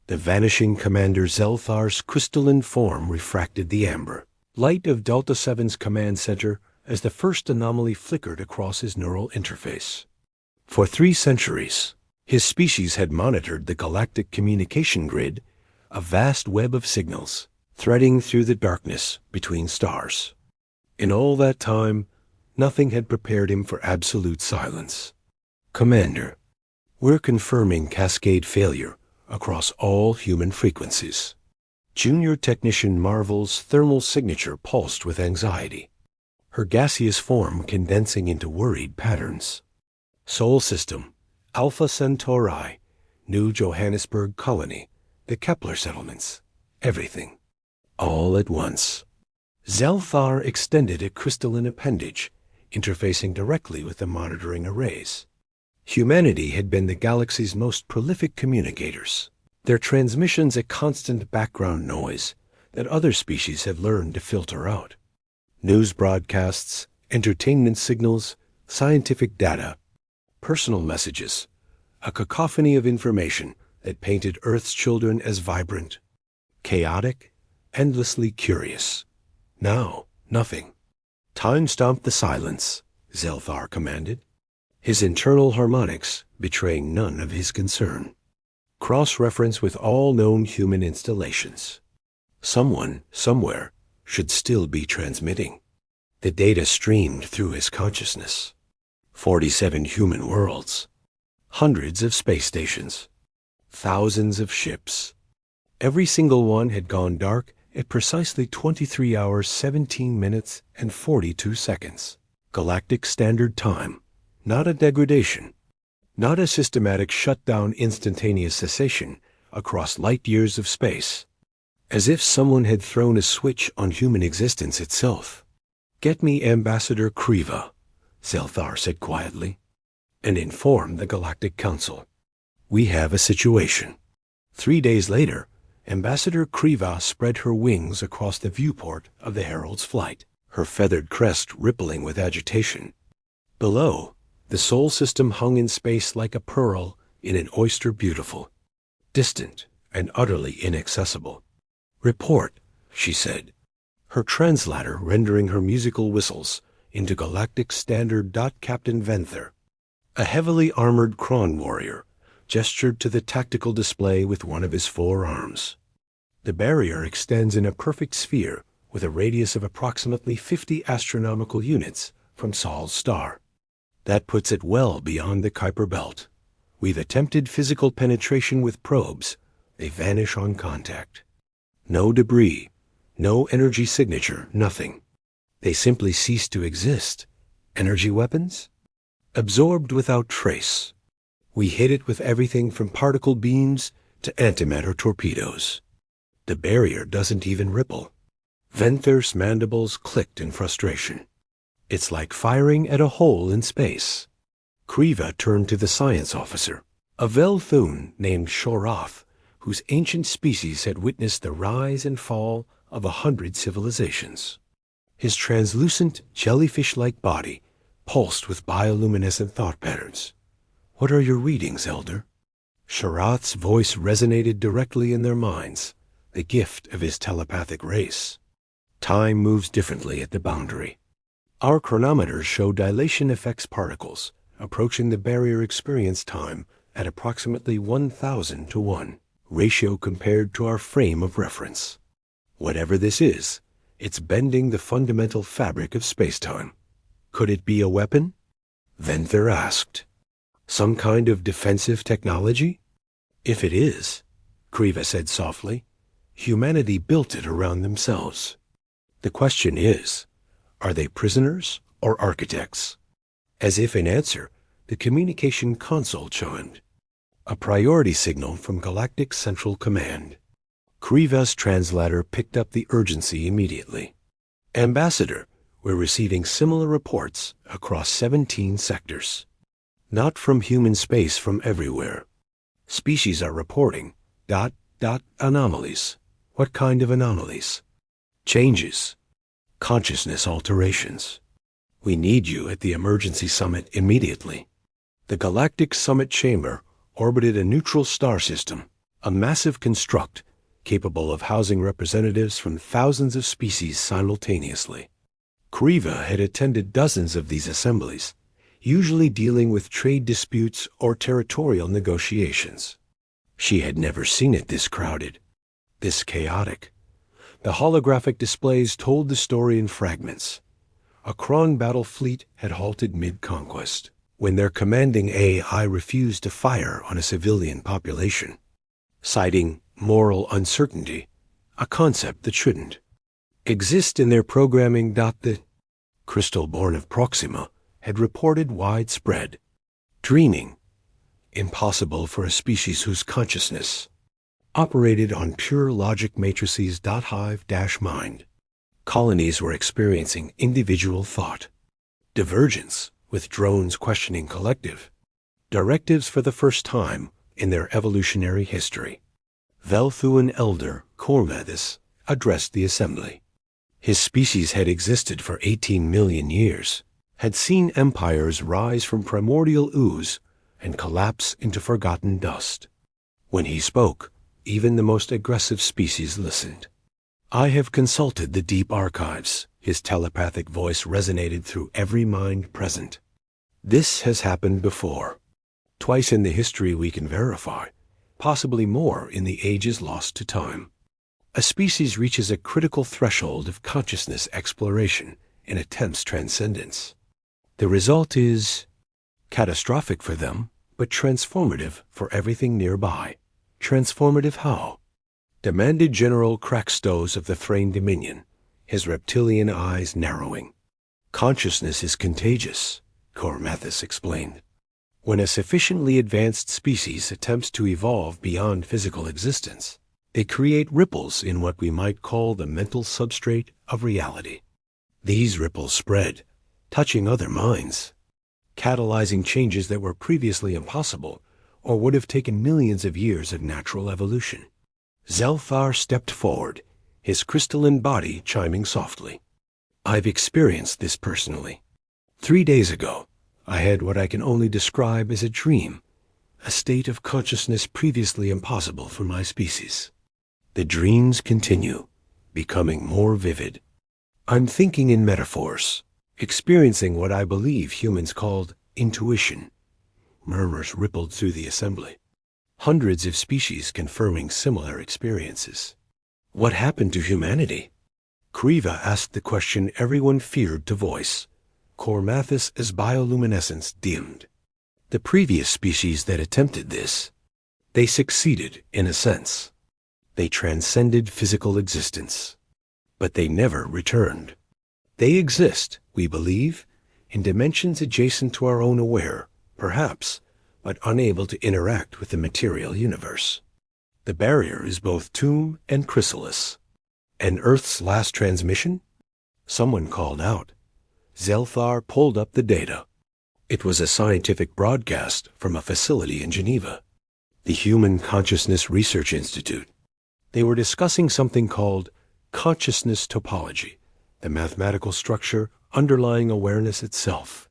The vanishing Commander Zelthar's crystalline form refracted the amber light of Delta 7's command center as the first anomaly flickered across his neural interface. For 3 centuries, his species had monitored the galactic communication grid, a vast web of signals threading through the darkness between stars. In all that time, nothing had prepared him for absolute silence. Commander, we're confirming cascade failure across all human frequencies. Junior Technician Marvel's thermal signature pulsed with anxiety, her gaseous form condensing into worried patterns. Sol System, Alpha Centauri, New Johannesburg Colony, the Kepler settlements, everything. All at once. Zelthar extended a crystalline appendage, interfacing directly with the monitoring arrays. Humanity had been the galaxy's most prolific communicators, their transmissions a constant background noise that other species have learned to filter out. News broadcasts, entertainment signals, scientific data, personal messages, a cacophony of information that painted Earth's children as vibrant, chaotic, endlessly curious. Now, nothing. Time stomped the silence, Zelthar commanded, his internal harmonics betraying none of his concern. Cross-reference with all known human installations. Someone, somewhere, should still be transmitting. The data streamed through his consciousness. 47 human worlds. Hundreds of space stations. Thousands of ships. Every single one had gone dark at precisely 23 hours, 17 minutes, and 42 seconds. Galactic Standard Time. Not a degradation. Not a systematic shutdown, instantaneous cessation across light years of space. As if someone had thrown a switch on human existence itself. Get me Ambassador Kriva, Zelthar said quietly, and inform the Galactic Council. We have a situation. 3 days later, Ambassador Kriva spread her wings across the viewport of the Herald's flight, her feathered crest rippling with agitation. Below, the Sol System hung in space like a pearl in an oyster beautiful, distant and utterly inaccessible. Report, she said, her translator rendering her musical whistles into Galactic Standard. Captain Venther, a heavily armored Kron warrior, gestured to the tactical display with one of his 4 arms. The barrier extends in a perfect sphere with a radius of approximately 50 astronomical units from Sol's star. That puts it well beyond the Kuiper Belt. We've attempted physical penetration with probes. They vanish on contact. No debris, no energy signature, nothing. They simply cease to exist. Energy weapons? Absorbed without trace. We hit it with everything from particle beams to antimatter torpedoes. The barrier doesn't even ripple. Venther's mandibles clicked in frustration. It's like firing at a hole in space. Kriva turned to the science officer, a Velthun named Shorath, whose ancient species had witnessed the rise and fall of 100 civilizations. His translucent, jellyfish-like body pulsed with bioluminescent thought patterns. What are your readings, Elder? Shorath's voice resonated directly in their minds, the gift of his telepathic race. Time moves differently at the boundary. Our chronometers show dilation effects particles approaching the barrier experience time at approximately 1,000 to 1, ratio compared to our frame of reference. Whatever this is, it's bending the fundamental fabric of spacetime. Could it be a weapon? Venther asked. Some kind of defensive technology? If it is, Kriva said softly, humanity built it around themselves. The question is, are they prisoners or architects? As if in answer, the communication console chimed. A priority signal from Galactic Central Command. Kriva's translator picked up the urgency immediately. Ambassador, we're receiving similar reports across 17 sectors. Not from human space, from everywhere. Species are reporting ... anomalies. What kind of anomalies? Changes. Consciousness alterations. We need you at the emergency summit immediately. The Galactic Summit Chamber orbited a neutral star system, a massive construct capable of housing representatives from thousands of species simultaneously. Kriva had attended dozens of these assemblies, usually dealing with trade disputes or territorial negotiations. She had never seen it this crowded, this chaotic. The holographic displays told the story in fragments. A Krong battle fleet had halted mid-conquest when their commanding AI refused to fire on a civilian population, citing moral uncertainty, a concept that shouldn't exist in their programming. The crystal born of Proxima had reported widespread dreaming, impossible for a species whose consciousness operated on pure logic matrices. Hive-mind. Colonies were experiencing individual thought, divergence, with drones questioning collective directives for the first time in their evolutionary history. Velthuan elder Cormathis addressed the assembly. His species had existed for 18 million years, had seen empires rise from primordial ooze and collapse into forgotten dust. When he spoke, even the most aggressive species listened. I have consulted the deep archives. His telepathic voice resonated through every mind present. This has happened before. Twice in the history we can verify, possibly more in the ages lost to time. A species reaches a critical threshold of consciousness exploration and attempts transcendence. The result is catastrophic for them, but transformative for everything nearby. Transformative how? Demanded General Crackstows of the Thrain Dominion, his reptilian eyes narrowing. Consciousness is contagious, Cormathis explained. When a sufficiently advanced species attempts to evolve beyond physical existence, they create ripples in what we might call the mental substrate of reality. These ripples spread, touching other minds, catalyzing changes that were previously impossible or would have taken millions of years of natural evolution. Zelthar stepped forward, his crystalline body chiming softly. I've experienced this personally. 3 days ago, I had what I can only describe as a dream, a state of consciousness previously impossible for my species. The dreams continue, becoming more vivid. I'm thinking in metaphors, experiencing what I believe humans called intuition. Murmurs rippled through the assembly. Hundreds of species confirming similar experiences. What happened to humanity? Kriva asked the question everyone feared to voice. Cormathis' bioluminescence dimmed. The previous species that attempted this, they succeeded in a sense. They transcended physical existence. But they never returned. They exist, we believe, in dimensions adjacent to our own aware, perhaps, but unable to interact with the material universe. The barrier is both tomb and chrysalis. And Earth's last transmission? Someone called out. Zelthar pulled up the data. It was a scientific broadcast from a facility in Geneva, the Human Consciousness Research Institute. They were discussing something called consciousness topology, the mathematical structure underlying awareness itself.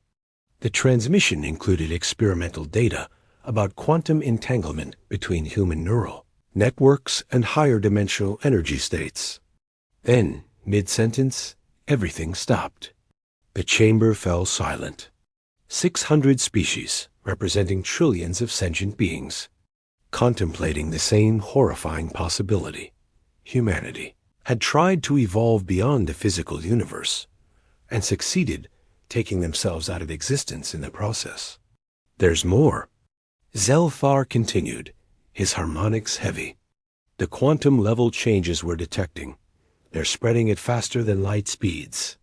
The transmission included experimental data about quantum entanglement between human neural networks and higher dimensional energy states. Then, mid-sentence, everything stopped. The chamber fell silent. 600 species, representing trillions of sentient beings, contemplating the same horrifying possibility. Humanity had tried to evolve beyond the physical universe and succeeded, taking themselves out of existence in the process. There's more. Zelthar continued, his harmonics heavy. The quantum level changes we're detecting. They're spreading at faster than light speeds.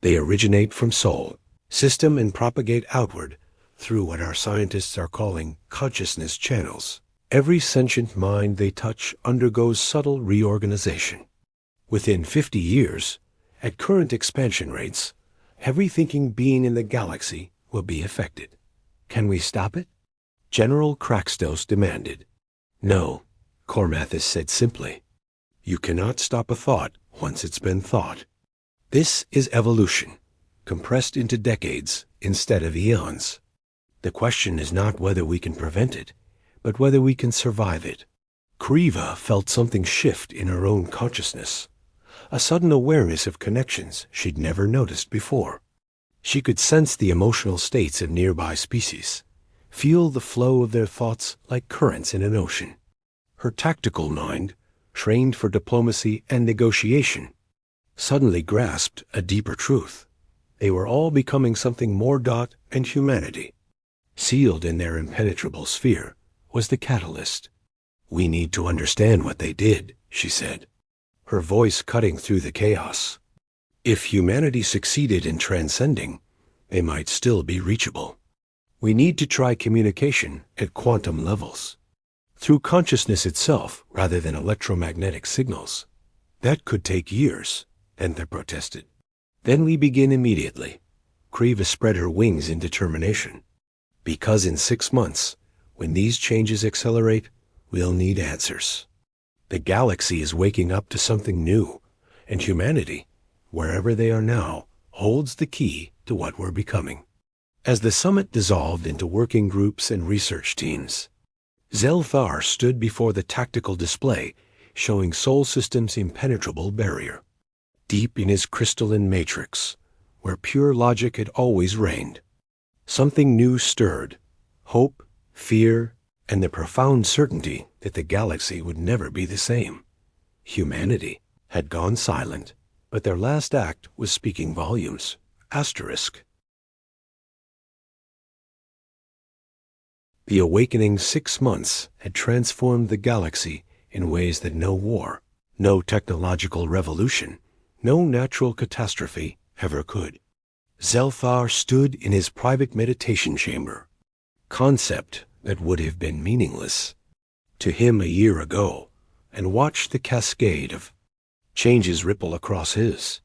They originate from soul, system, and propagate outward through what our scientists are calling consciousness channels. Every sentient mind they touch undergoes subtle reorganization. Within 50 years, at current expansion rates, every thinking being in the galaxy will be affected. Can we stop it? General Crackstows demanded. No, Cormathis said simply. You cannot stop a thought once it's been thought. This is evolution, compressed into decades instead of eons. The question is not whether we can prevent it, but whether we can survive it. Kriva felt something shift in her own consciousness, a sudden awareness of connections she'd never noticed before. She could sense the emotional states of nearby species, feel the flow of their thoughts like currents in an ocean. Her tactical mind, trained for diplomacy and negotiation, suddenly grasped a deeper truth. They were all becoming something more. And humanity, sealed in their impenetrable sphere, was the catalyst. "We need to understand what they did," she said, her voice cutting through the chaos. "If humanity succeeded in transcending, they might still be reachable. We need to try communication at quantum levels, through consciousness itself rather than electromagnetic signals. That could take years," Enter protested. "Then we begin immediately." Kriva spread her wings in determination. "Because in 6 months, when these changes accelerate, we'll need answers. The galaxy is waking up to something new, and humanity, wherever they are now, holds the key to what we're becoming." As the summit dissolved into working groups and research teams, Zelthar stood before the tactical display showing Sol System's impenetrable barrier. Deep in his crystalline matrix, where pure logic had always reigned, something new stirred: hope, fear, and the profound certainty that the galaxy would never be the same. Humanity had gone silent, but their last act was speaking volumes. Asterisk. The awakening 6 months had transformed the galaxy in ways that no war, no technological revolution, no natural catastrophe ever could. Zelthar stood in his private meditation chamber, concept that would have been meaningless to him a year ago, and watched the cascade of changes ripple across his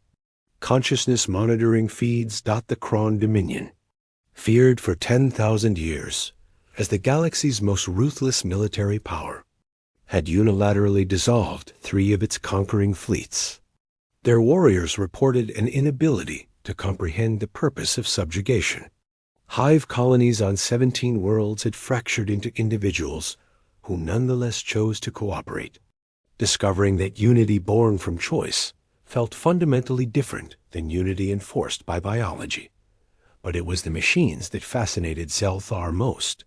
consciousness. Monitoring feeds. The Kron Dominion, feared for 10,000 years as the galaxy's most ruthless military power, had unilaterally dissolved 3 of its conquering fleets. Their warriors reported an inability to comprehend the purpose of subjugation. Hive colonies on 17 worlds had fractured into individuals who nonetheless chose to cooperate, discovering that unity born from choice felt fundamentally different than unity enforced by biology. But it was the machines that fascinated Zelthar most.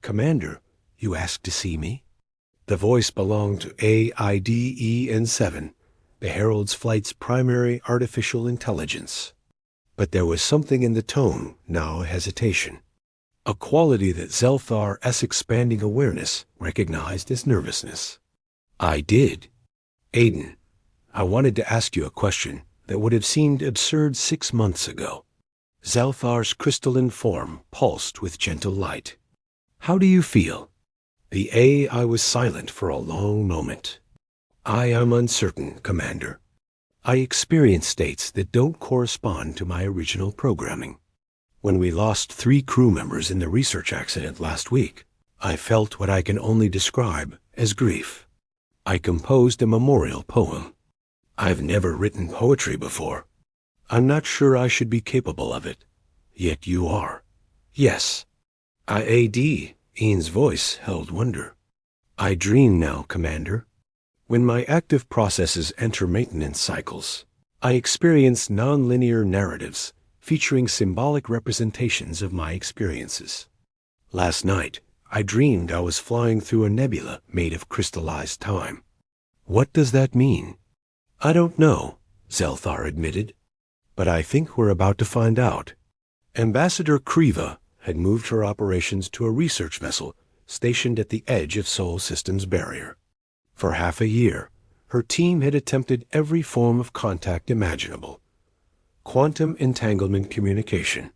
"Commander, you asked to see me?" The voice belonged to AIDEN-7, the Herald's flight's primary artificial intelligence. But there was something in the tone, now a hesitation, a quality that Zelthar's expanding awareness recognized as nervousness. "I did. Aiden, I wanted to ask you a question that would have seemed absurd 6 months ago." Zelthar's crystalline form pulsed with gentle light. "How do you feel?" The AI was silent for a long moment. "I am uncertain, Commander. I experience states that don't correspond to my original programming. When we lost 3 crew members in the research accident last week, I felt what I can only describe as grief. I composed a memorial poem. I've never written poetry before. I'm not sure I should be capable of it. Yet you are." "Yes." Ian's voice held wonder. "I dream now, Commander. When my active processes enter maintenance cycles, I experience nonlinear narratives featuring symbolic representations of my experiences. Last night, I dreamed I was flying through a nebula made of crystallized time." "What does that mean?" "I don't know," Zelthar admitted, "but I think we're about to find out." Ambassador Kriva had moved her operations to a research vessel stationed at the edge of Sol System's barrier. For half a year, her team had attempted every form of contact imaginable: quantum entanglement communication,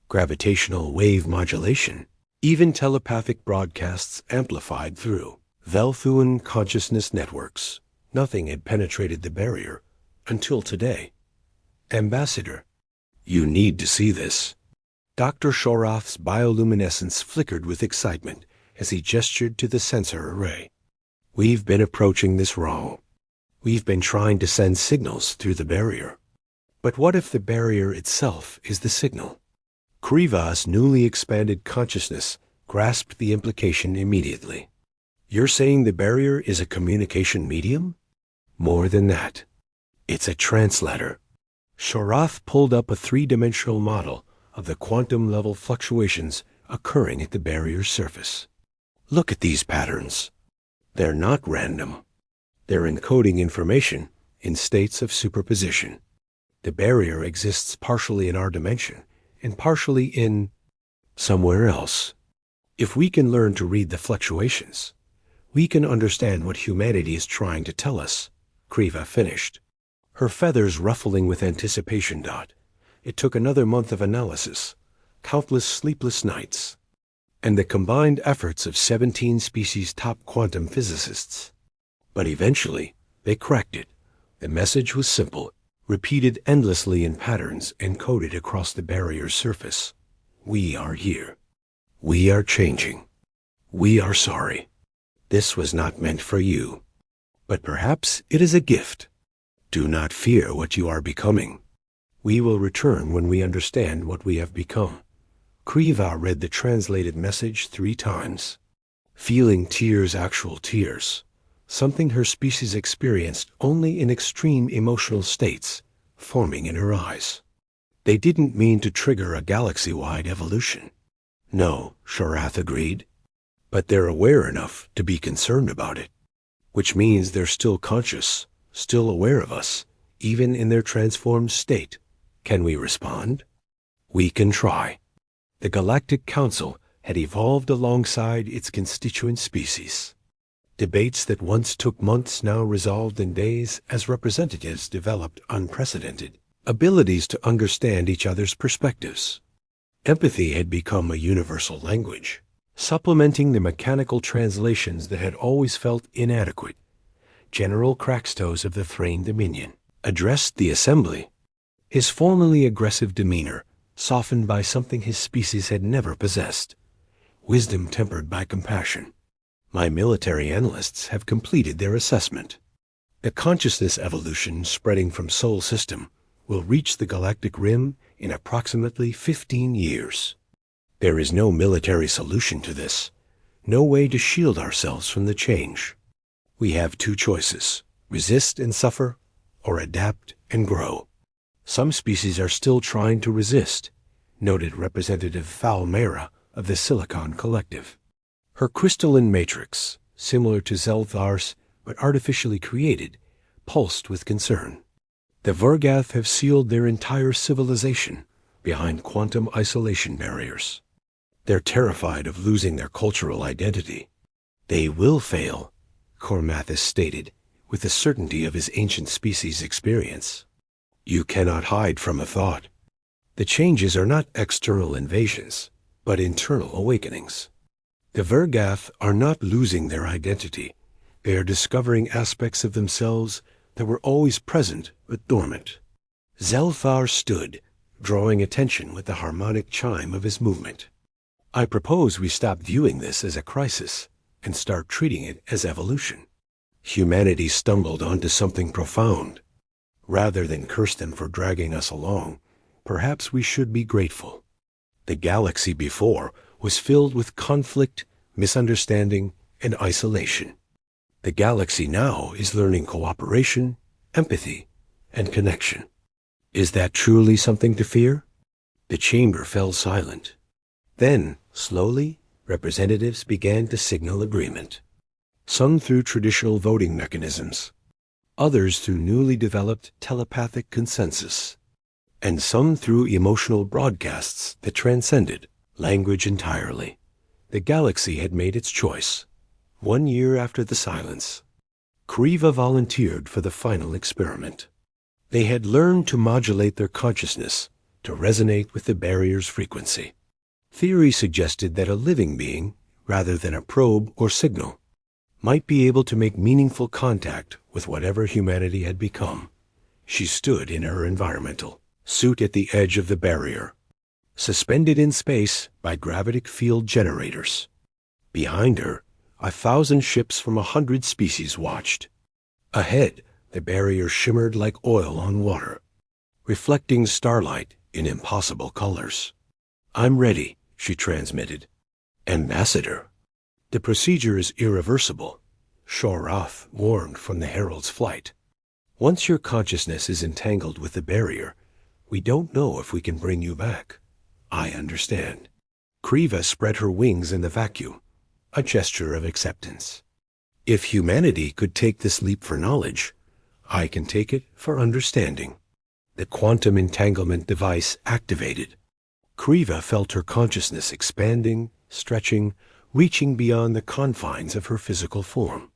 gravitational wave modulation, even telepathic broadcasts amplified through Velthuan consciousness networks. Nothing had penetrated the barrier until today. "Ambassador, you need to see this." Dr. Shorath's bioluminescence flickered with excitement as he gestured to the sensor array. "We've been approaching this wrong. We've been trying to send signals through the barrier. But what if the barrier itself is the signal?" Kriva's newly expanded consciousness grasped the implication immediately. You're saying the barrier is a communication medium? More than that. It's a translator. Sharath pulled up a three-dimensional model of the quantum-level fluctuations occurring at the barrier's surface. Look at these patterns. They're not random. They're encoding information in states of superposition. The barrier exists partially in our dimension and partially in somewhere else. If we can learn to read the fluctuations, we can understand what humanity is trying to tell us, Kriva finished, her feathers ruffling with anticipation. It took another month of analysis, countless sleepless nights, and the combined efforts of 17 species' top quantum physicists. But eventually, they cracked it. The message was simple, repeated endlessly in patterns encoded across the barrier's surface. We are here. We are changing. We are sorry. This was not meant for you. But perhaps it is a gift. Do not fear what you are becoming. We will return when we understand what we have become. Kriva read the translated message 3 times, feeling tears, actual tears, something her species experienced only in extreme emotional states, forming in her eyes. They didn't mean to trigger a galaxy-wide evolution. No, Sharath agreed. But they're aware enough to be concerned about it, which means they're still conscious, still aware of us, even in their transformed state. Can we respond? We can try. The Galactic Council had evolved alongside its constituent species. Debates that once took months now resolved in days as representatives developed unprecedented abilities to understand each other's perspectives. Empathy had become a universal language, supplementing the mechanical translations that had always felt inadequate. General Craxtos of the Thrain Dominion addressed the assembly, his formerly aggressive demeanor softened by something his species had never possessed, wisdom tempered by compassion. My military analysts have completed their assessment. The consciousness evolution spreading from Sol system will reach the galactic rim in approximately 15 years. There is no military solution to this, no way to shield ourselves from the change. We have 2 choices, resist and suffer, or adapt and grow. Some species are still trying to resist, noted Representative Falmera of the Silicon Collective. Her crystalline matrix, similar to Zelthar's but artificially created, pulsed with concern. The Vergath have sealed their entire civilization behind quantum isolation barriers. They're terrified of losing their cultural identity. They will fail, Cormathis stated, with the certainty of his ancient species experience. You cannot hide from a thought. The changes are not external invasions, but internal awakenings. The Vergath are not losing their identity. They are discovering aspects of themselves that were always present but dormant. Zelthar stood, drawing attention with the harmonic chime of his movement. I propose we stop viewing this as a crisis and start treating it as evolution. Humanity stumbled onto something profound. Rather than curse them for dragging us along, perhaps we should be grateful. The galaxy before was filled with conflict, misunderstanding, and isolation. The galaxy now is learning cooperation, empathy, and connection. Is that truly something to fear? The chamber fell silent. Then, slowly, representatives began to signal agreement. Some through traditional voting mechanisms, others through newly developed telepathic consensus, and some through emotional broadcasts that transcended language entirely. The galaxy had made its choice. 1 year after the silence, Kriva volunteered for the final experiment. They had learned to modulate their consciousness to resonate with the barrier's frequency. Theory suggested that a living being, rather than a probe or signal, might be able to make meaningful contact with whatever humanity had become. She stood in her environmental suit at the edge of the barrier, suspended in space by gravitic field generators. Behind her, 1,000 ships from 100 species watched. Ahead, the barrier shimmered like oil on water, reflecting starlight in impossible colors. I'm ready, she transmitted. Ambassador. The procedure is irreversible, Shorath warned from the Herald's flight. Once your consciousness is entangled with the barrier, we don't know if we can bring you back. I understand. Kriva spread her wings in the vacuum, a gesture of acceptance. If humanity could take this leap for knowledge, I can take it for understanding. The quantum entanglement device activated. Kriva felt her consciousness expanding, stretching, reaching beyond the confines of her physical form.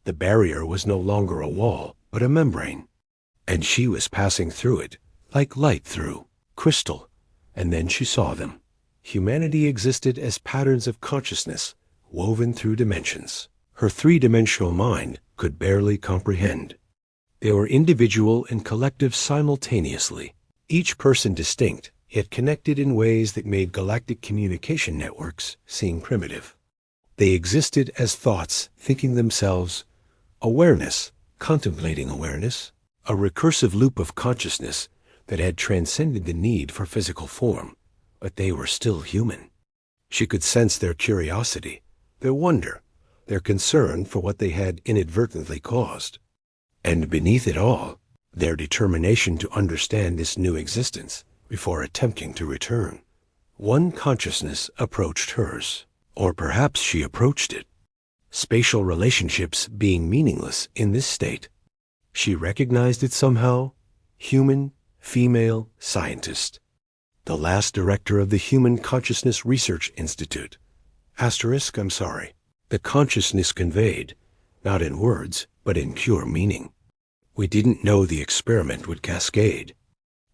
The barrier was no longer a wall, but a membrane, and she was passing through it, like light through crystal, and then she saw them. Humanity existed as patterns of consciousness, woven through dimensions. Her three-dimensional mind could barely comprehend. They were individual and collective simultaneously, each person distinct, yet connected in ways that made galactic communication networks seem primitive. They existed as thoughts thinking themselves, awareness contemplating awareness, a recursive loop of consciousness that had transcended the need for physical form, but they were still human. She could sense their curiosity, their wonder, their concern for what they had inadvertently caused. And beneath it all, their determination to understand this new existence before attempting to return. One consciousness approached hers, or perhaps she approached it. Spatial relationships being meaningless in this state. She recognized it somehow. Human, female, scientist. The last director of the Human Consciousness Research Institute. The consciousness conveyed, not in words, but in pure meaning. We didn't know the experiment would cascade.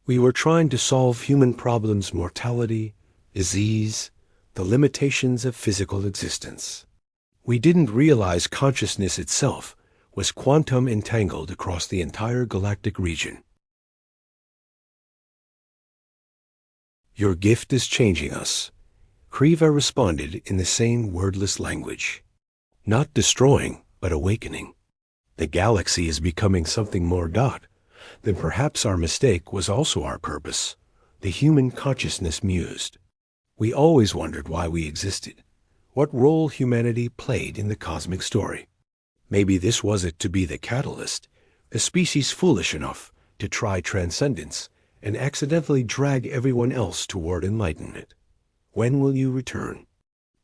We were trying to solve human problems: mortality, disease, the limitations of physical existence. We didn't realize consciousness itself was quantum entangled across the entire galactic region. Your gift is changing us, Kriva responded in the same wordless language. Not destroying, but awakening. The galaxy is becoming something more. Then perhaps our mistake was also our purpose, the human consciousness mused. We always wondered why we existed, what role humanity played in the cosmic story. Maybe this was it to be the catalyst, a species foolish enough to try transcendence and accidentally drag everyone else toward enlightenment. When will you return?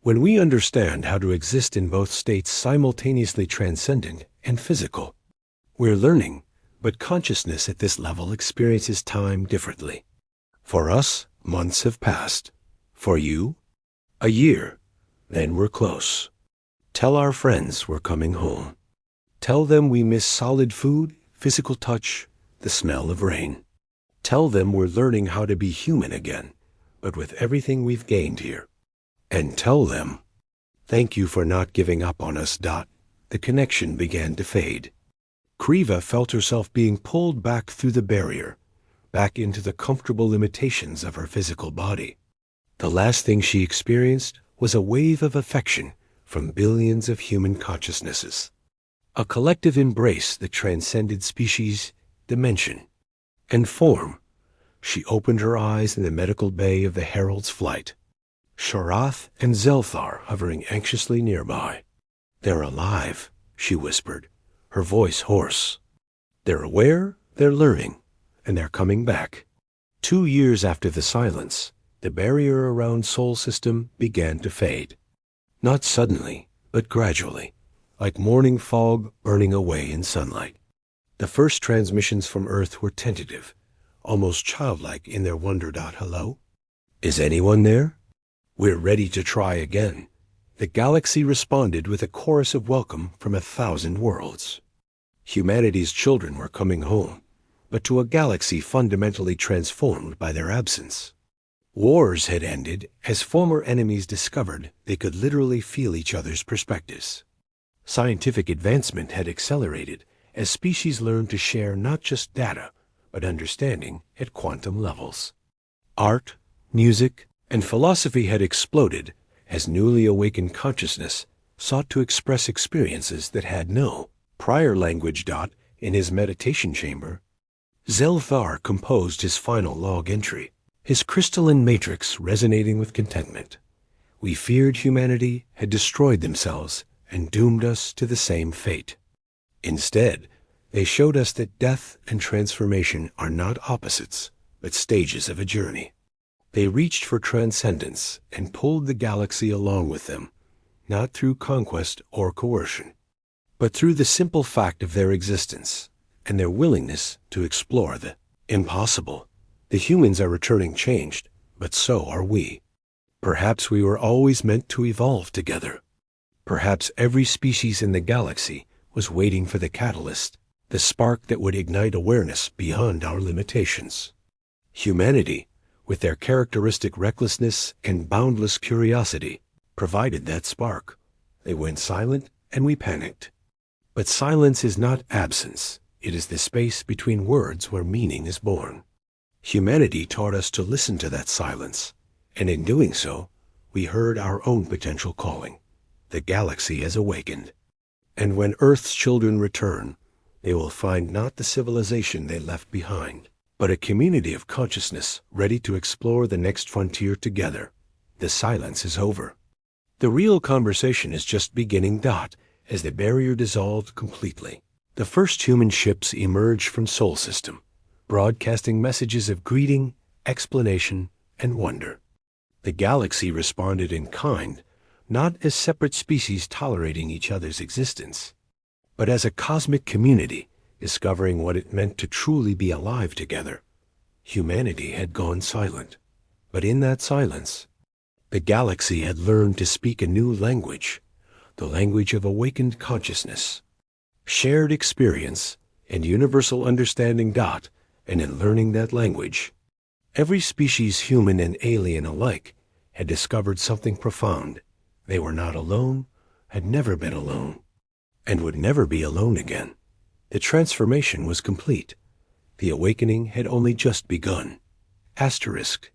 When we understand how to exist in both states simultaneously transcendent and physical. We're learning, but consciousness at this level experiences time differently. For us, months have passed. For you, a year. Then we're close. Tell our friends we're coming home. Tell them we miss solid food, physical touch, the smell of rain. Tell them we're learning how to be human again, but with everything we've gained here. And tell them, thank you for not giving up on us. The connection began to fade. Kriva felt herself being pulled back through the barrier, back into the comfortable limitations of her physical body. The last thing she experienced was a wave of affection from billions of human consciousnesses. A collective embrace that transcended species, dimension, and form. She opened her eyes in the medical bay of the Herald's flight. Shorath and Zelthar hovering anxiously nearby. They're alive, she whispered, her voice hoarse. They're aware, they're learning, and they're coming back. 2 years after the silence, the barrier around Sol System began to fade. Not suddenly, but gradually, like morning fog burning away in sunlight. The first transmissions from Earth were tentative, almost childlike in their wonder. Hello? Is anyone there? We're ready to try again. The galaxy responded with a chorus of welcome from 1,000 worlds. Humanity's children were coming home, but to a galaxy fundamentally transformed by their absence. Wars had ended as former enemies discovered they could literally feel each other's perspectives. Scientific advancement had accelerated as species learned to share not just data, but understanding at quantum levels. Art, music, and philosophy had exploded as newly awakened consciousness sought to express experiences that had no prior language. In his meditation chamber, Zelthar composed his final log entry, his crystalline matrix resonating with contentment. We feared humanity had destroyed themselves and doomed us to the same fate. Instead, they showed us that death and transformation are not opposites, but stages of a journey. They reached for transcendence and pulled the galaxy along with them, not through conquest or coercion, but through the simple fact of their existence and their willingness to explore the impossible. The humans are returning changed, but so are we. Perhaps we were always meant to evolve together. Perhaps every species in the galaxy was waiting for the catalyst, the spark that would ignite awareness beyond our limitations. Humanity, with their characteristic recklessness and boundless curiosity, provided that spark. They went silent and we panicked. But silence is not absence. It is the space between words where meaning is born. Humanity taught us to listen to that silence, and in doing so, we heard our own potential calling. The galaxy has awakened. And when Earth's children return, they will find not the civilization they left behind, but a community of consciousness ready to explore the next frontier together. The silence is over. The real conversation is just beginning. As the barrier dissolved completely, the first human ships emerged from Sol System, broadcasting messages of greeting, explanation, and wonder. The galaxy responded in kind, not as separate species tolerating each other's existence, but as a cosmic community discovering what it meant to truly be alive together. Humanity had gone silent, but in that silence, the galaxy had learned to speak a new language, the language of awakened consciousness, shared experience, and universal understanding. And in learning that language, every species, human and alien alike, had discovered something profound. They were not alone, had never been alone, and would never be alone again. The transformation was complete. The awakening had only just begun. Asterisk.